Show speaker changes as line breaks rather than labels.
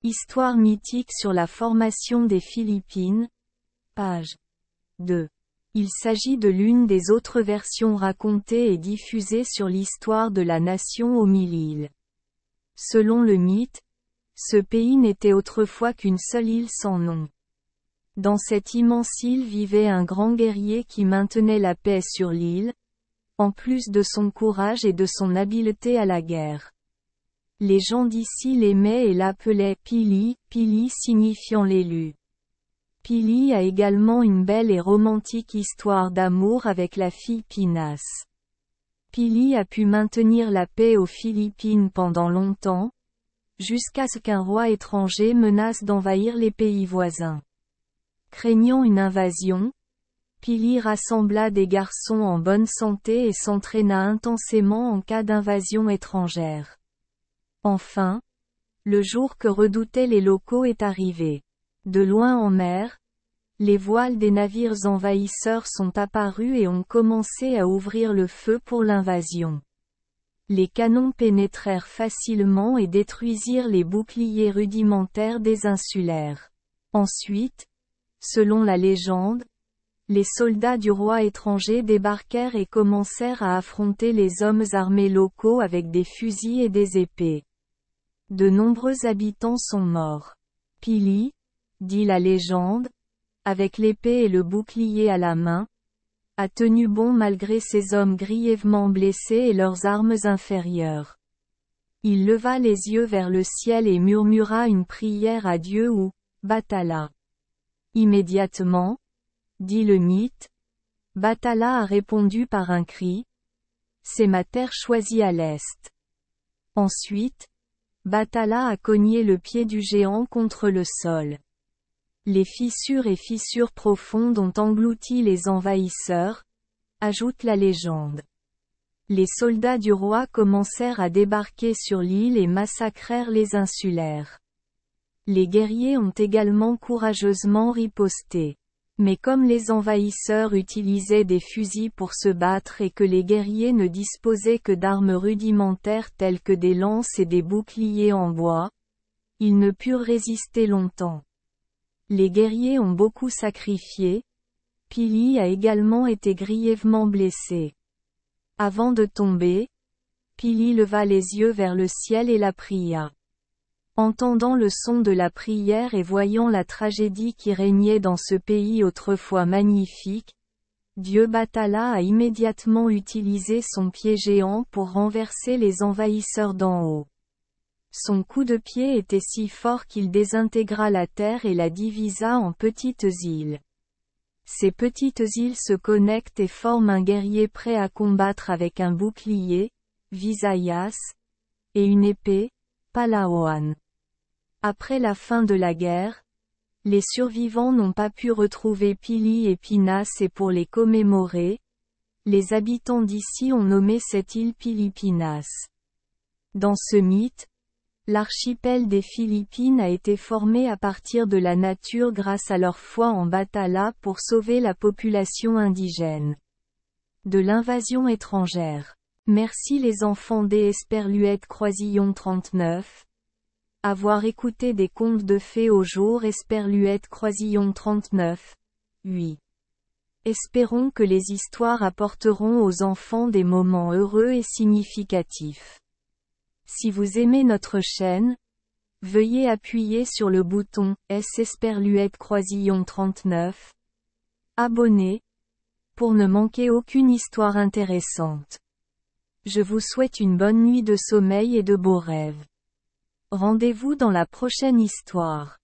Histoire mythique sur la formation des Philippines. Page 2. Il s'agit de l'une des autres versions racontées et diffusées sur l'histoire de la nation aux mille îles. Selon le mythe, ce pays n'était autrefois qu'une seule île sans nom. Dans cette immense île vivait un grand guerrier qui maintenait la paix sur l'île, en plus de son courage et de son habileté à la guerre. Les gens d'ici l'aimaient et l'appelaient Pili, Pili signifiant l'élu. Pili a également une belle et romantique histoire d'amour avec la fille Pinas. Pili a pu maintenir la paix aux Philippines pendant longtemps, jusqu'à ce qu'un roi étranger menace d'envahir les pays voisins. Craignant une invasion, Pili rassembla des garçons en bonne santé et s'entraîna intensément en cas d'invasion étrangère. Enfin, le jour que redoutaient les locaux est arrivé. De loin en mer, les voiles des navires envahisseurs sont apparus et ont commencé à ouvrir le feu pour l'invasion. Les canons pénétrèrent facilement et détruisirent les boucliers rudimentaires des insulaires. Ensuite, selon la légende, les soldats du roi étranger débarquèrent et commencèrent à affronter les hommes armés locaux avec des fusils et des épées. De nombreux habitants sont morts. Pili, dit la légende, avec l'épée et le bouclier à la main, a tenu bon malgré ces hommes grièvement blessés et leurs armes inférieures. Il leva les yeux vers le ciel et murmura une prière à Dieu ou Bathala. Immédiatement, dit le mythe, Bathala a répondu par un cri. C'est ma terre choisie à l'est. Ensuite, Bathala a cogné le pied du géant contre le sol. Les fissures et fissures profondes ont englouti les envahisseurs, ajoute la légende. Les soldats du roi commencèrent à débarquer sur l'île et massacrèrent les insulaires. Les guerriers ont également courageusement riposté. Mais comme les envahisseurs utilisaient des fusils pour se battre et que les guerriers ne disposaient que d'armes rudimentaires telles que des lances et des boucliers en bois, ils ne purent résister longtemps. Les guerriers ont beaucoup sacrifié. Pili a également été grièvement blessé. Avant de tomber, Pili leva les yeux vers le ciel et la pria. Entendant le son de la prière et voyant la tragédie qui régnait dans ce pays autrefois magnifique, Dieu Bathala a immédiatement utilisé son pied géant pour renverser les envahisseurs d'en haut. Son coup de pied était si fort qu'il désintégra la terre et la divisa en petites îles. Ces petites îles se connectent et forment un guerrier prêt à combattre avec un bouclier, Visayas, et une épée, Palawan. Après la fin de la guerre, les survivants n'ont pas pu retrouver Pili et Pinas et pour les commémorer, les habitants d'ici ont nommé cette île Pilipinas. Dans ce mythe, l'archipel des Philippines a été formé à partir de la nature grâce à leur foi en Bathala pour sauver la population indigène de l'invasion étrangère. Merci les enfants des Esperluette Croisillon 39. Avoir écouté des contes de fées au jour Esperluette Croisillon 39. 8. Espérons que les histoires apporteront aux enfants des moments heureux et significatifs. Si vous aimez notre chaîne, veuillez appuyer sur le bouton S Esperluette Croisillon 39. Abonner, pour ne manquer aucune histoire intéressante. Je vous souhaite une bonne nuit de sommeil et de beaux rêves. Rendez-vous dans la prochaine histoire.